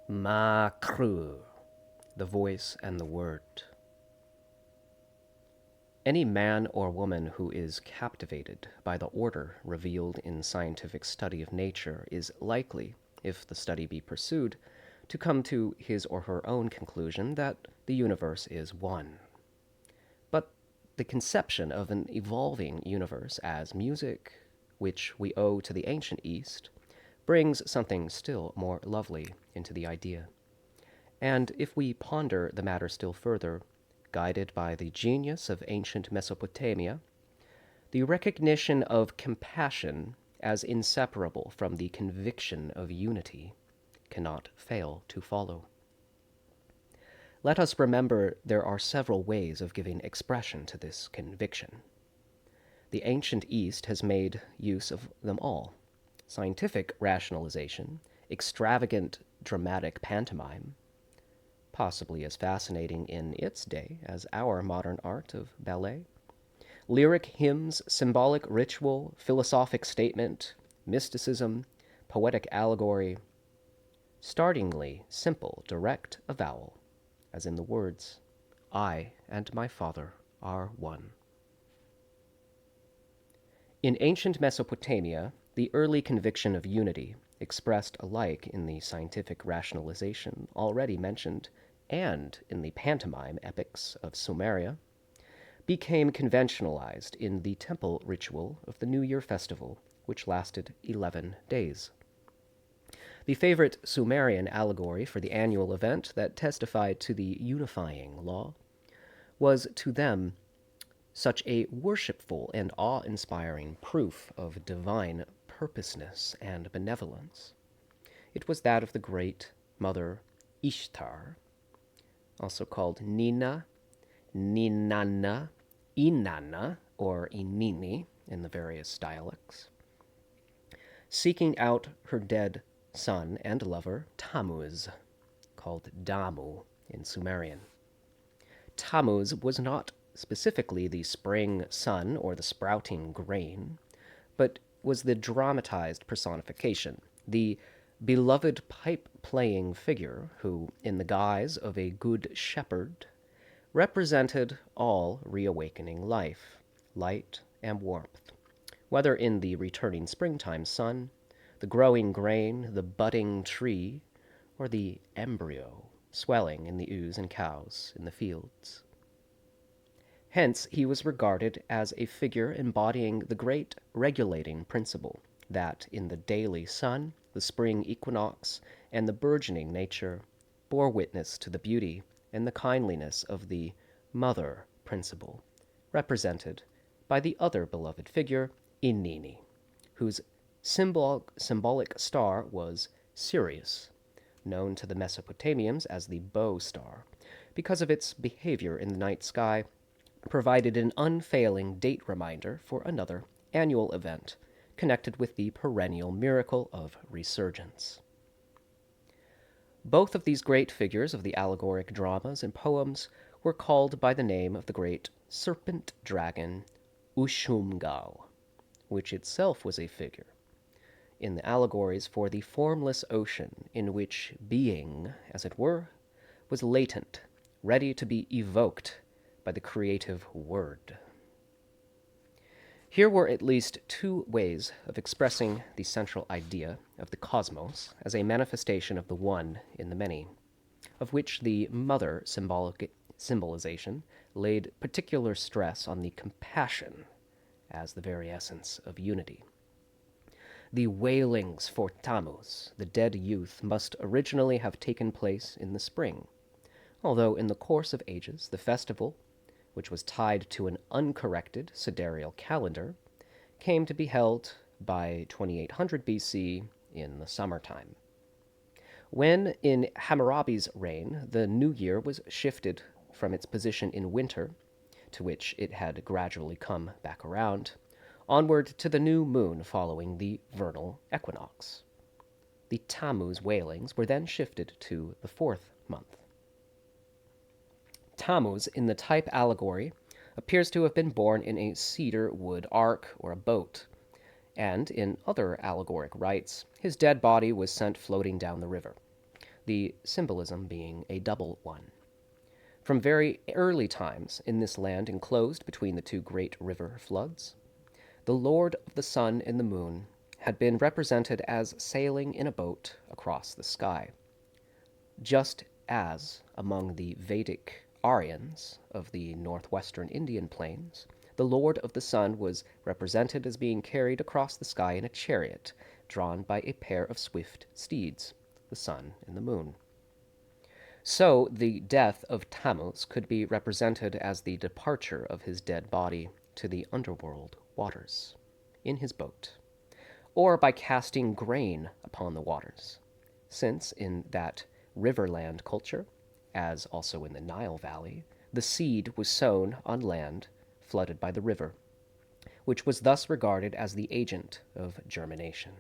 Makru, the voice and the word. Any man or woman who is captivated by the order revealed in scientific study of nature is likely, if the study be pursued, to come to his or her own conclusion that the universe is one. But the conception of an evolving universe as music, which we owe to the ancient East, brings something still more lovely into the idea. And if we ponder the matter still further, guided by the genius of ancient Mesopotamia, the recognition of compassion as inseparable from the conviction of unity cannot fail to follow. Let us remember there are several ways of giving expression to this conviction. The ancient East has made use of them all. Scientific rationalization, extravagant dramatic pantomime, possibly as fascinating in its day as our modern art of ballet, lyric hymns, symbolic ritual, philosophic statement, mysticism, poetic allegory, startlingly simple direct avowal, as in the words, "I and my Father are one." In ancient Mesopotamia, the early conviction of unity, expressed alike in the scientific rationalization already mentioned and in the pantomime epics of Sumeria, became conventionalized in the temple ritual of the New Year festival, which lasted 11 days. The favorite Sumerian allegory for the annual event that testified to the unifying law was to them such a worshipful and awe-inspiring proof of divine purposeness and benevolence. It was that of the great mother Ishtar, also called Nina, Ninana, Inanna, or Inini in the various dialects, seeking out her dead son and lover, Tammuz, called Damu in Sumerian. Tammuz was not specifically the spring sun or the sprouting grain, but was the dramatized personification, the beloved pipe-playing figure who, in the guise of a good shepherd, represented all reawakening life, light and warmth, whether in the returning springtime sun, the growing grain, the budding tree, or the embryo swelling in the ewes and cows in the fields. Hence, he was regarded as a figure embodying the great regulating principle that in the daily sun, the spring equinox, and the burgeoning nature bore witness to the beauty and the kindliness of the mother principle, represented by the other beloved figure, Inini, whose symbolic star was Sirius, known to the Mesopotamians as the bow star, because of its behavior in the night sky, provided an unfailing date reminder for another annual event connected with the perennial miracle of resurgence. Both of these great figures of the allegoric dramas and poems were called by the name of the great serpent dragon Ushumgal, which itself was a figure in the allegories for the formless ocean in which being, as it were, was latent, ready to be evoked by the creative word. Here were at least two ways of expressing the central idea of the cosmos as a manifestation of the one in the many, of which the mother symbolization laid particular stress on the compassion as the very essence of unity. The wailings for Tammuz, the dead youth, must originally have taken place in the spring, although in the course of ages the festival, which was tied to an uncorrected sidereal calendar, came to be held by 2800 BC in the summertime. When, in Hammurabi's reign, the new year was shifted from its position in winter, to which it had gradually come back around, onward to the new moon following the vernal equinox. The Tammuz wailings were then shifted to the fourth month. Tammuz, in the type allegory, appears to have been born in a cedar wood ark or a boat, and in other allegoric rites, his dead body was sent floating down the river. the symbolism being a double one. From very early times in this land enclosed between the two great river floods, the Lord of the Sun and the Moon had been represented as sailing in a boat across the sky, just as among the Vedic Aryans of the northwestern Indian plains, the Lord of the Sun was represented as being carried across the sky in a chariot drawn by a pair of swift steeds, the Sun and the Moon. So the death of Tammuz could be represented as the departure of his dead body to the underworld waters in his boat, or by casting grain upon the waters, since in that riverland culture, as also in the Nile Valley, the seed was sown on land flooded by the river, which was thus regarded as the agent of germination.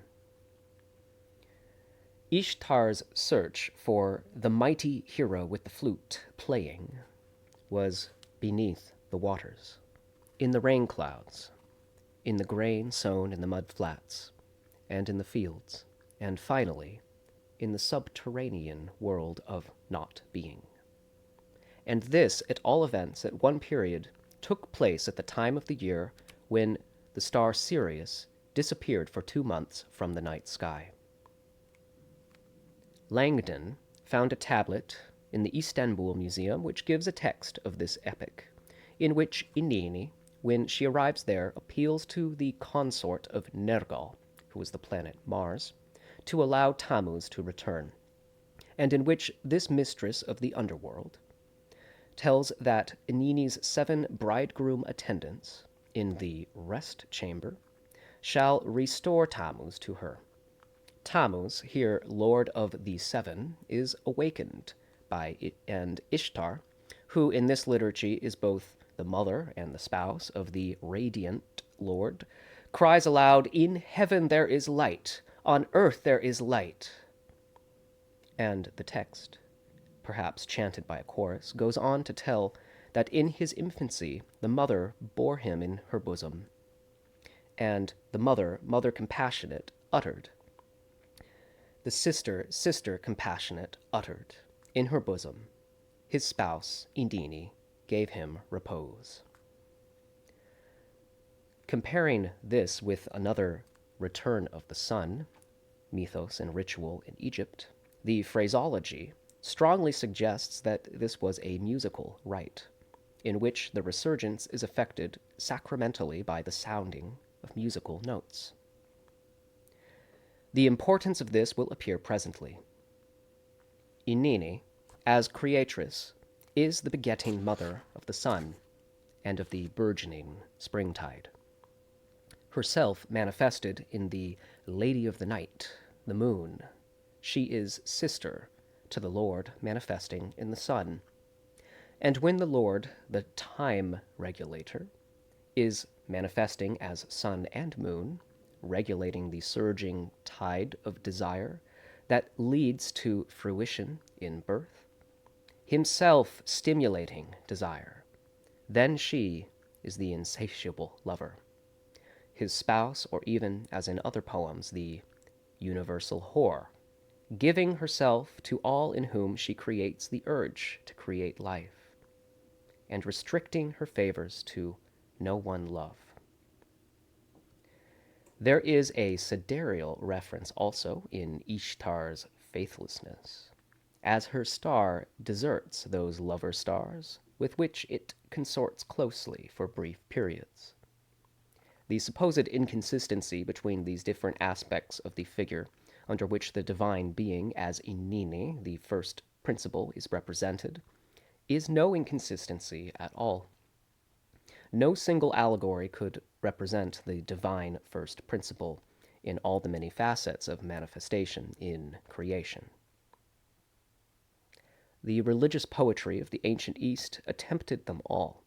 Ishtar's search for the mighty hero with the flute playing was beneath the waters, in the rain clouds, in the grain sown in the mud flats, and in the fields, and finally, in the subterranean world of not being. And this, at all events, at one period, took place at the time of the year when the star Sirius disappeared for 2 months from the night sky. Langdon found a tablet in the Istanbul Museum which gives a text of this epic, in which Inini, when she arrives there, appeals to the consort of Nergal, who was the planet Mars, to allow Tammuz to return, and in which this mistress of the underworld tells that Inini's 7 bridegroom attendants in the rest chamber shall restore Tammuz to her. Tammuz, here Lord of the Seven, is awakened by it, and Ishtar, who in this liturgy is both the mother and the spouse of the radiant Lord, cries aloud, "In heaven there is light, on earth there is light." And the text, perhaps chanted by a chorus, goes on to tell that in his infancy the mother bore him in her bosom, and the mother compassionate, uttered. The sister compassionate, uttered. In her bosom, his spouse, Indini, gave him repose. Comparing this with another return of the sun, mythos and ritual in Egypt, the phraseology strongly suggests that this was a musical rite, in which the resurgence is effected sacramentally by the sounding of musical notes. The importance of this will appear presently. Inini, as creatress, is the begetting mother of the sun and of the burgeoning springtide. Herself manifested in the Lady of the Night, the moon, she is sister to the Lord manifesting in the sun. And when the Lord, the time regulator, is manifesting as sun and moon, regulating the surging tide of desire that leads to fruition in birth, himself stimulating desire, then she is the insatiable lover, his spouse, or even, as in other poems, the universal whore, giving herself to all in whom she creates the urge to create life, and restricting her favors to no one love. There is a sidereal reference also in Ishtar's faithlessness, as her star deserts those lover stars with which it consorts closely for brief periods. The supposed inconsistency between these different aspects of the figure under which the divine being, as Inini, the first principle, is represented, is no inconsistency at all. No single allegory could represent the divine first principle in all the many facets of manifestation in creation. The religious poetry of the ancient East attempted them all.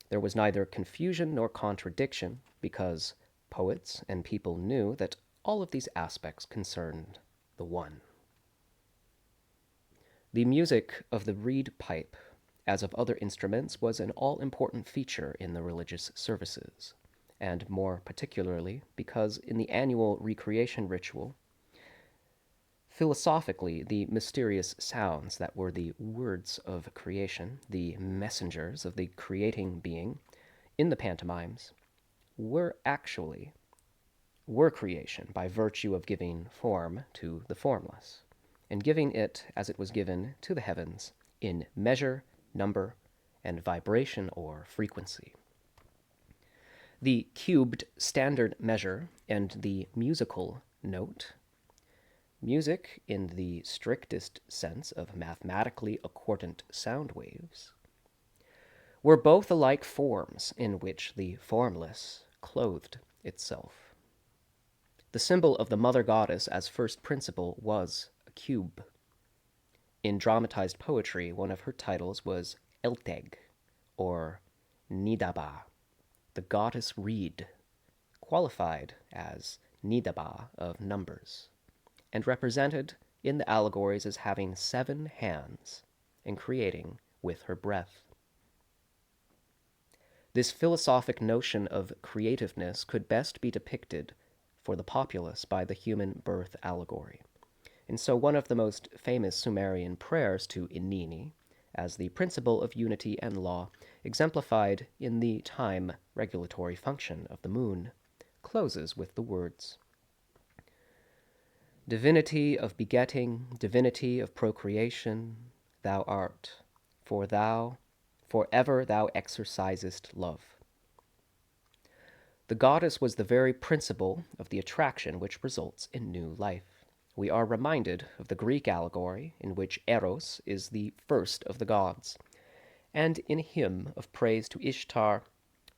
There was neither confusion nor contradiction, because poets and people knew that all of these aspects concerned the one. The music of the reed pipe, as of other instruments, was an all-important feature in the religious services, and more particularly because in the annual recreation ritual, Philosophically, the mysterious sounds that were the words of creation, the messengers of the creating being in the pantomimes, were creation by virtue of giving form to the formless, and giving it as it was given to the heavens in measure, number, and vibration or frequency. The cubed standard measure and the musical note, music in the strictest sense of mathematically accordant sound waves, were both alike forms in which the formless clothed itself. The symbol of the mother goddess as first principle was a cube. In dramatized poetry, one of her titles was Elteg, or Nidaba, the goddess reed, qualified as Nidaba of numbers, and represented in the allegories as having 7 hands and creating with her breath. This philosophic notion of creativeness could best be depicted for the populace by the human birth allegory. And so one of the most famous Sumerian prayers to Inini, as the principle of unity and law, exemplified in the time regulatory function of the moon, closes with the words, "Divinity of begetting, divinity of procreation, thou art, forever thou exercisest love." The goddess was the very principle of the attraction which results in new life. We are reminded of the Greek allegory in which Eros is the first of the gods, and in a hymn of praise to Ishtar,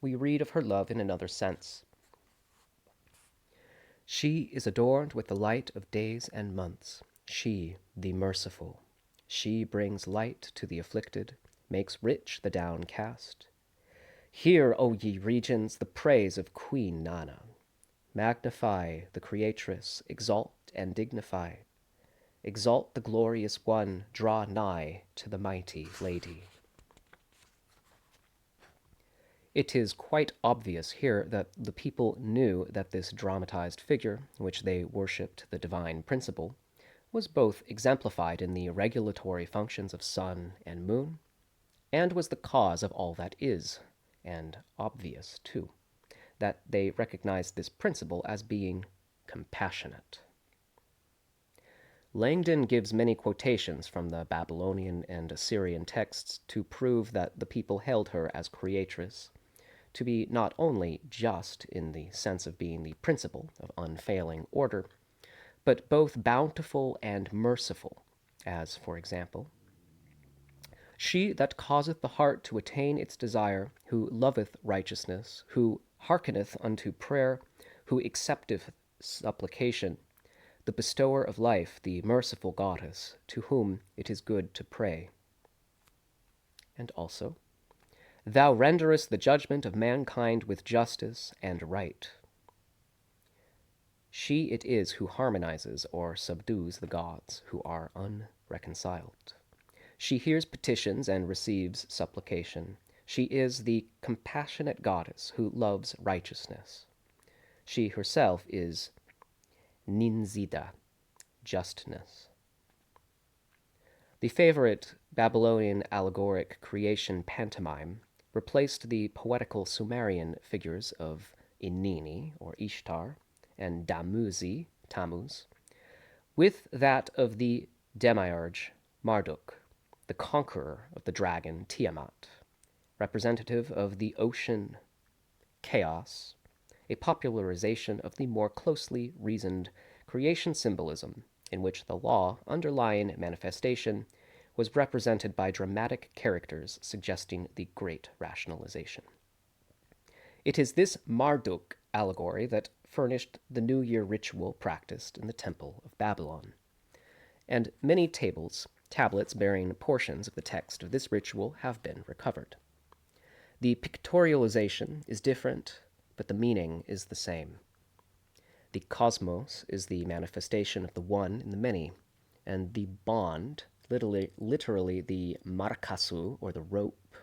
we read of her love in another sense. She is adorned with the light of days and months, she, the merciful. She brings light to the afflicted, makes rich the downcast. Hear, O ye regions, the praise of Queen Nana. Magnify the Creatress, exalt and dignify. Exalt the glorious one, draw nigh to the mighty Lady. It is quite obvious here that the people knew that this dramatized figure, in which they worshipped the divine principle, was both exemplified in the regulatory functions of sun and moon, and was the cause of all that is, and obvious too, that they recognized this principle as being compassionate. Langdon gives many quotations from the Babylonian and Assyrian texts to prove that the people held her as creatress to be not only just in the sense of being the principle of unfailing order, but both bountiful and merciful, as, for example, "She that causeth the heart to attain its desire, who loveth righteousness, who hearkeneth unto prayer, who accepteth supplication, the bestower of life, the merciful goddess, to whom it is good to pray." And also, "Thou renderest the judgment of mankind with justice and right." She it is who harmonizes or subdues the gods who are unreconciled. She hears petitions and receives supplication. She is the compassionate goddess who loves righteousness. She herself is Ninzida, justness. The favorite Babylonian allegoric creation pantomime replaced the poetical Sumerian figures of Inini, or Ishtar, and Damuzi, Tammuz, with that of the demiurge Marduk, the conqueror of the dragon Tiamat, representative of the ocean chaos, a popularization of the more closely reasoned creation symbolism in which the law underlying manifestation was represented by dramatic characters suggesting the great rationalization. It is this Marduk allegory that furnished the New Year ritual practiced in the Temple of Babylon, and many tablets bearing portions of the text of this ritual have been recovered. The pictorialization is different, but the meaning is the same. The cosmos is the manifestation of the one in the many, and the bond, literally the markasu, or the rope,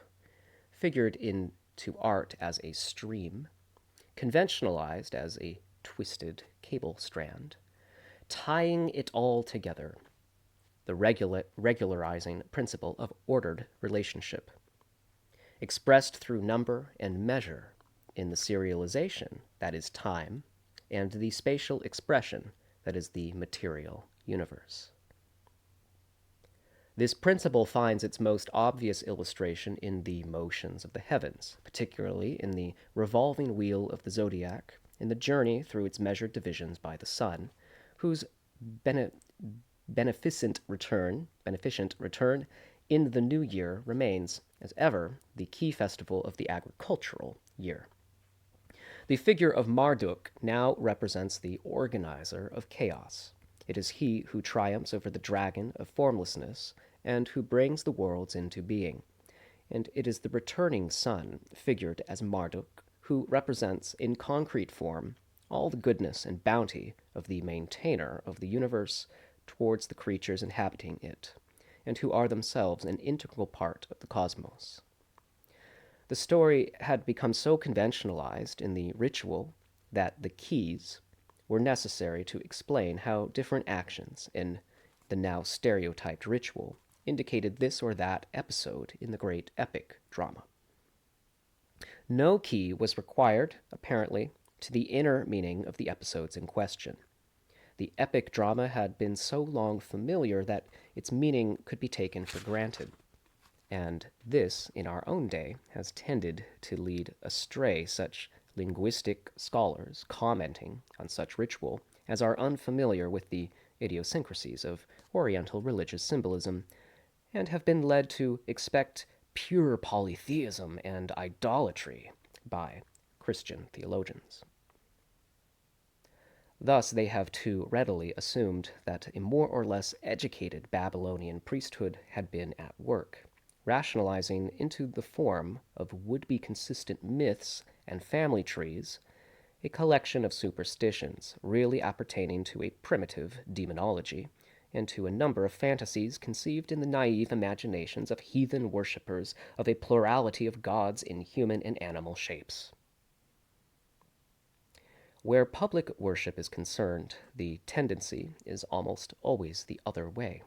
figured into art as a stream, conventionalized as a twisted cable strand, tying it all together, the regularizing principle of ordered relationship, expressed through number and measure in the serialization, that is time, and the spatial expression, that is the material universe. This principle finds its most obvious illustration in the motions of the heavens, particularly in the revolving wheel of the zodiac, in the journey through its measured divisions by the sun, whose beneficent return in the new year remains, as ever, the key festival of the agricultural year. The figure of Marduk now represents the organizer of chaos. It is he who triumphs over the dragon of formlessness and who brings the worlds into being. And it is the returning sun, figured as Marduk, who represents in concrete form all the goodness and bounty of the maintainer of the universe towards the creatures inhabiting it, and who are themselves an integral part of the cosmos. The story had become so conventionalized in the ritual that the keys were necessary to explain how different actions in the now stereotyped ritual indicated this or that episode in the great epic drama. No key was required, apparently, to the inner meaning of the episodes in question. The epic drama had been so long familiar that its meaning could be taken for granted. And this, in our own day, has tended to lead astray such linguistic scholars commenting on such ritual as are unfamiliar with the idiosyncrasies of Oriental religious symbolism, and have been led to expect pure polytheism and idolatry by Christian theologians. Thus, they have too readily assumed that a more or less educated Babylonian priesthood had been at work, rationalizing into the form of would-be consistent myths and family trees a collection of superstitions really appertaining to a primitive demonology and to a number of fantasies conceived in the naive imaginations of heathen worshippers of a plurality of gods in human and animal shapes. Where public worship is concerned, the tendency is almost always the other way,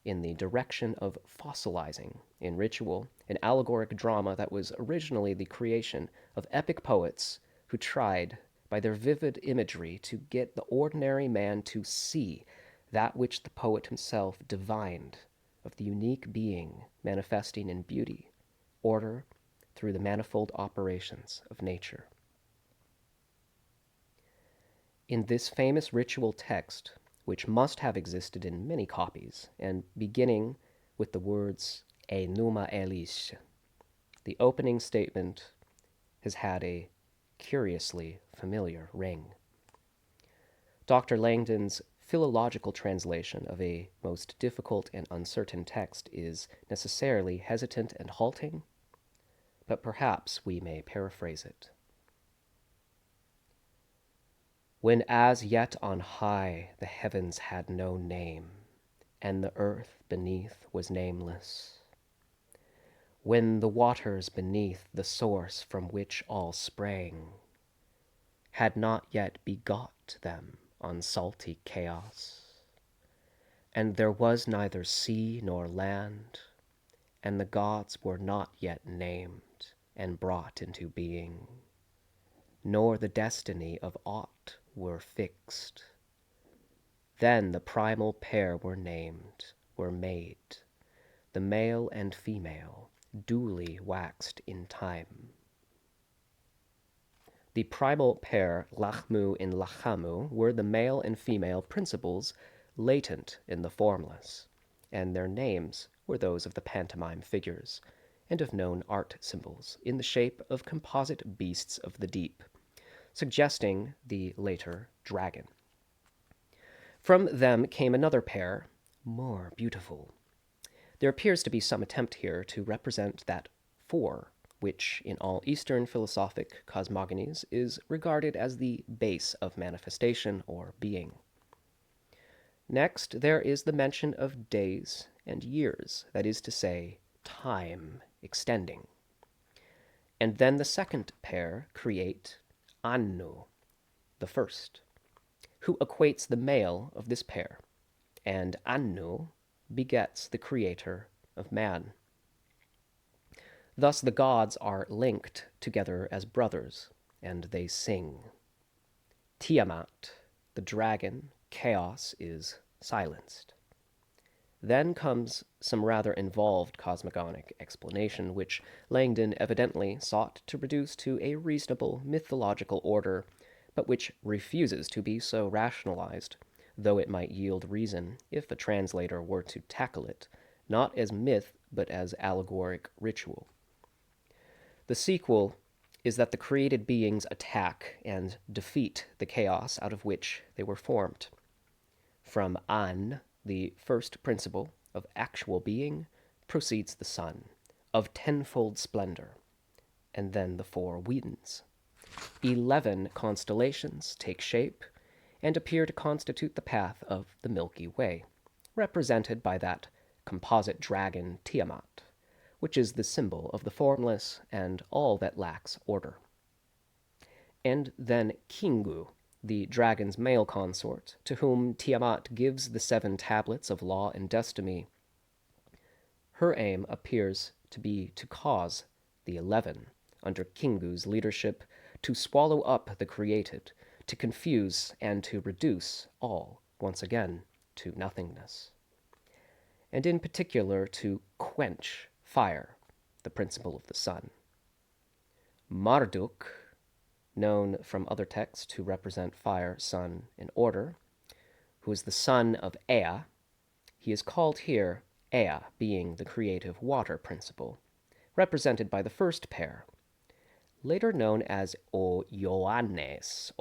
in the direction of fossilizing, in ritual, an allegoric drama that was originally the creation of epic poets who tried, by their vivid imagery, to get the ordinary man to see that which the poet himself divined of the unique being manifesting in beauty, order, through the manifold operations of nature. In this famous ritual text, which must have existed in many copies, and beginning with the words Enuma Elish, the opening statement has had a curiously familiar ring. Dr. Langdon's philological translation of a most difficult and uncertain text is necessarily hesitant and halting, but perhaps we may paraphrase it. When as yet on high the heavens had no name, and the earth beneath was nameless, when the waters beneath the source from which all sprang had not yet begot them on salty chaos, and there was neither sea nor land, and the gods were not yet named and brought into being, nor the destiny of aught were fixed. Then the primal pair were named, were made, the male and female, duly waxed in time. The primal pair, Lachmu and Lachamu, were the male and female principles latent in the formless, and their names were those of the pantomime figures and of known art symbols in the shape of composite beasts of the deep, suggesting the later dragon. From them came another pair, more beautiful. There appears to be some attempt here to represent that four, which in all Eastern philosophic cosmogonies is regarded as the base of manifestation or being. Next, there is the mention of days and years, that is to say, time extending. And then the second pair create Annu, the first, who equates the male of this pair, and Anu begets the creator of man. Thus the gods are linked together as brothers, and they sing. Tiamat, the dragon, chaos, is silenced. Then comes some rather involved cosmogonic explanation, which Langdon evidently sought to reduce to a reasonable mythological order, but which refuses to be so rationalized, though it might yield reason if a translator were to tackle it, not as myth, but as allegoric ritual. The sequel is that the created beings attack and defeat the chaos out of which they were formed. From An, the first principle of actual being, proceeds the sun, of tenfold splendor, and then the four winds. 11 constellations take shape and appear to constitute the path of the Milky Way, represented by that composite dragon Tiamat, which is the symbol of the formless and all that lacks order. And then Kingu, the dragon's male consort, to whom Tiamat gives the 7 tablets of law and destiny. Her aim appears to be to cause the 11, under Kingu's leadership, to swallow up the created, to confuse and to reduce all, once again, to nothingness. And in particular to quench fire, the principle of the sun. Marduk, known from other texts to represent fire, sun, and order, who is the son of Ea, he is called here Ea, being the creative water principle, represented by the first pair, later known as Oannes,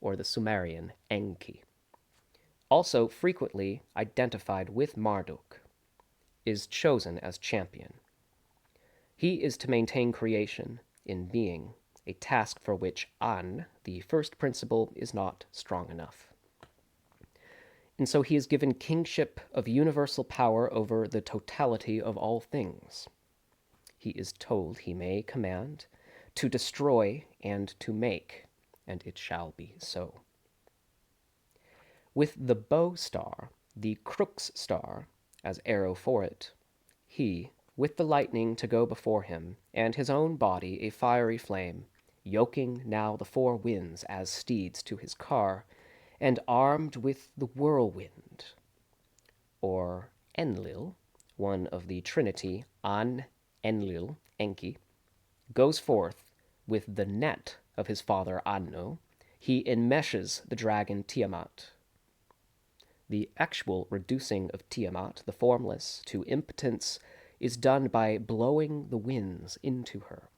or the Sumerian Enki. Also frequently identified with Marduk, is chosen as champion. He is to maintain creation in being, a task for which An, the first principle, is not strong enough. And so he is given kingship of universal power over the totality of all things. He is told he may command to destroy and to make, and it shall be so. With the bow star, the crux star, as arrow for it, he, with the lightning to go before him, and his own body a fiery flame, yoking now the 4 winds as steeds to his car, and armed with the whirlwind, or Enlil, one of the Trinity, An, Enlil, Enki, goes forth with the net of his father Anu. He enmeshes the dragon Tiamat. The actual reducing of Tiamat, the formless, to impotence is done by blowing the winds into her,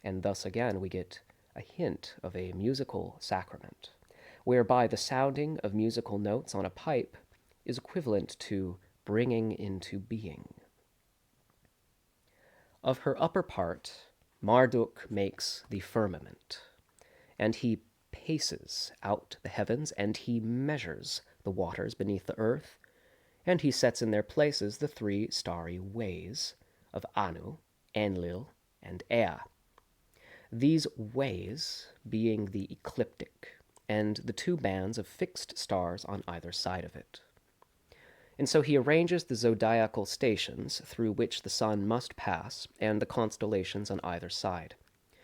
and thus again we get a hint of a musical sacrament, whereby the sounding of musical notes on a pipe is equivalent to bringing into being. Of her upper part, Marduk makes the firmament, and he paces out the heavens, and he measures the waters beneath the earth, and he sets in their places the 3 starry ways of Anu, Enlil, and Ea. These ways being the ecliptic, and the 2 bands of fixed stars on either side of it. And so he arranges the zodiacal stations through which the sun must pass, and the constellations on either side.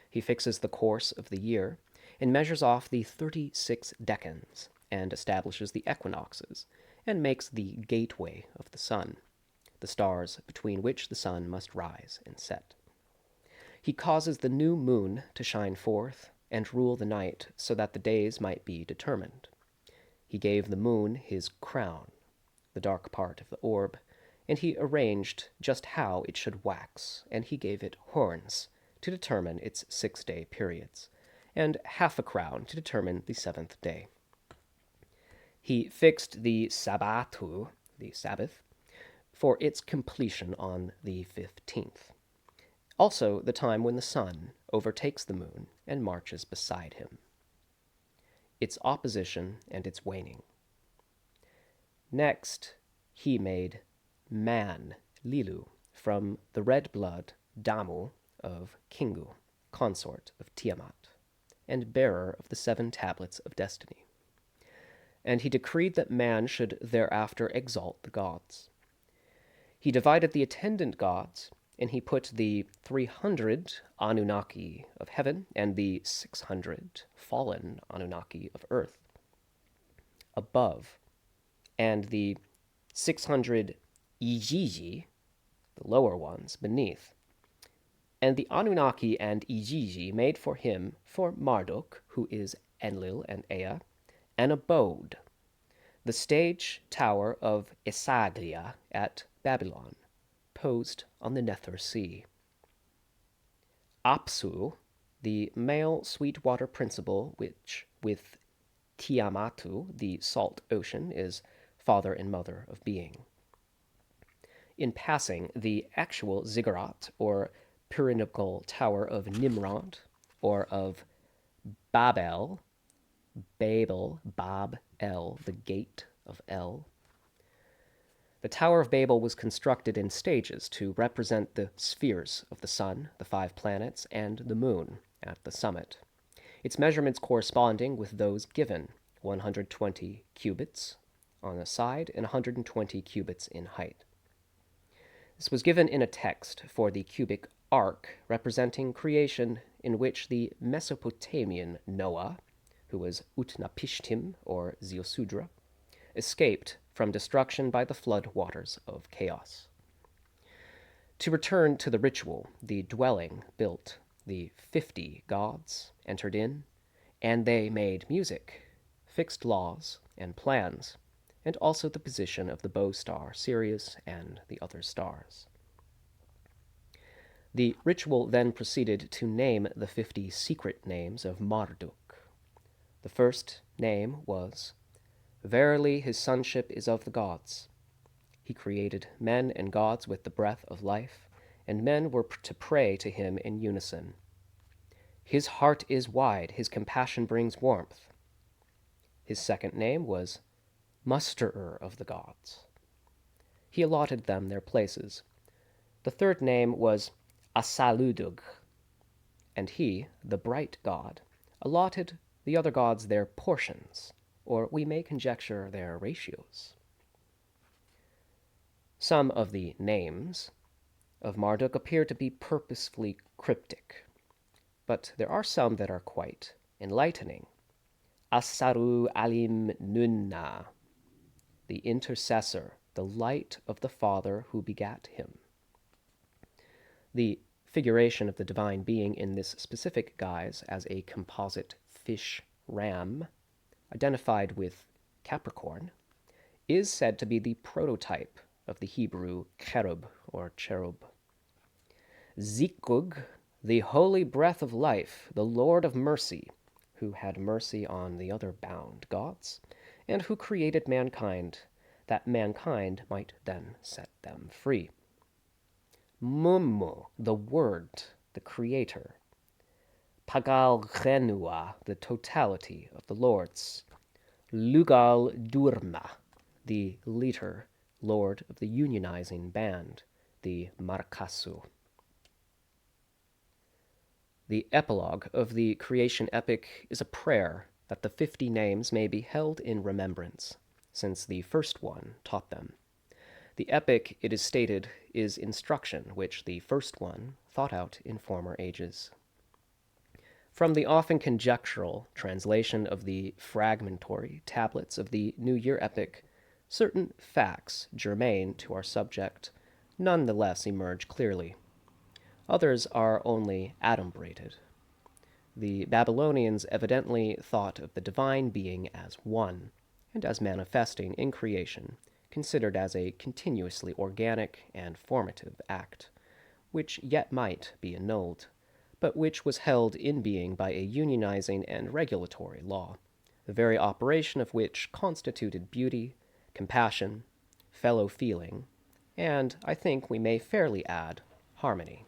He fixes the course of the year, and measures off the 36 decans, and establishes the equinoxes, and makes the gateway of the sun, the stars between which the sun must rise and set. He causes the new moon to shine forth, and rule the night, so that the days might be determined. He gave the moon his crown, the dark part of the orb, and he arranged just how it should wax, and he gave it horns to determine its 6-day periods, and half a crown to determine the 7th day. He fixed the Sabbatu, the Sabbath, for its completion on the 15th. Also the time when the sun overtakes the moon and marches beside him. Its opposition and its waning. Next, he made Man, Lilu, from the red blood, Damu, of Kingu, consort of Tiamat, and bearer of the 7 tablets of destiny. and he decreed that man should thereafter exalt the gods. He divided the attendant gods, and he put the 300 Anunnaki of heaven and the 600 fallen Anunnaki of earth above, and the 600 Ijiji, the lower ones, beneath. And the Anunnaki and Ijiji made for him, for Marduk, who is Enlil and Ea, an abode, the stage tower of Esagria at Babylon, posed on the Nether Sea. Apsu, the male Sweetwater principle, which, with Tiamatu, the salt ocean, is father and mother of being. In passing, the actual ziggurat, or pyramidal tower of Nimrod, or of Babel, Bab-El, the gate of El. The Tower of Babel was constructed in stages to represent the spheres of the sun, the 5 planets, and the moon at the summit, its measurements corresponding with those given, 120 cubits on a side and 120 cubits in height. This was given in a text for the cubic ark representing creation, in which the Mesopotamian Noah, who was Utnapishtim or Ziusudra, escaped from destruction by the flood waters of chaos. To return to the ritual, the dwelling built, the 50 gods entered in, and they made music, fixed laws and plans, and also the position of the bow star Sirius and the other stars. The ritual then proceeded to name the 50 secret names of Marduk. The first name was, "Verily his sonship is of the gods. He created men and gods with the breath of life, and men were to pray to him in unison. His heart is wide, his compassion brings warmth." His second name was Musterer of the gods. He allotted them their places. The third name was Asaludug, and he, the bright god, allotted the other gods their portions, or we may conjecture their ratios. Some of the names of Marduk appear to be purposefully cryptic, but there are some that are quite enlightening. Asaru Alim Nunna, the intercessor, the light of the Father who begat him. The figuration of the divine being in this specific guise as a composite fish ram, identified with Capricorn, is said to be the prototype of the Hebrew cherub or cherub. Zikug, the holy breath of life, the Lord of mercy, who had mercy on the other bound gods, and who created mankind, that mankind might then set them free. Mummu, the Word, the Creator. Pagal Genua, the totality of the lords. Lugal Durma, the leader, lord of the unionizing band, the Markasu. The epilogue of the creation epic is a prayer that the 50 names may be held in remembrance, since the first one taught them. The epic, it is stated, is instruction which the first one thought out in former ages. From the often conjectural translation of the fragmentary tablets of the New Year epic, certain facts germane to our subject nonetheless emerge clearly. Others are only adumbrated. The Babylonians evidently thought of the divine being as one, and as manifesting in creation, considered as a continuously organic and formative act, which yet might be annulled, but which was held in being by a unionizing and regulatory law, the very operation of which constituted beauty, compassion, fellow feeling, and, I think we may fairly add, harmony.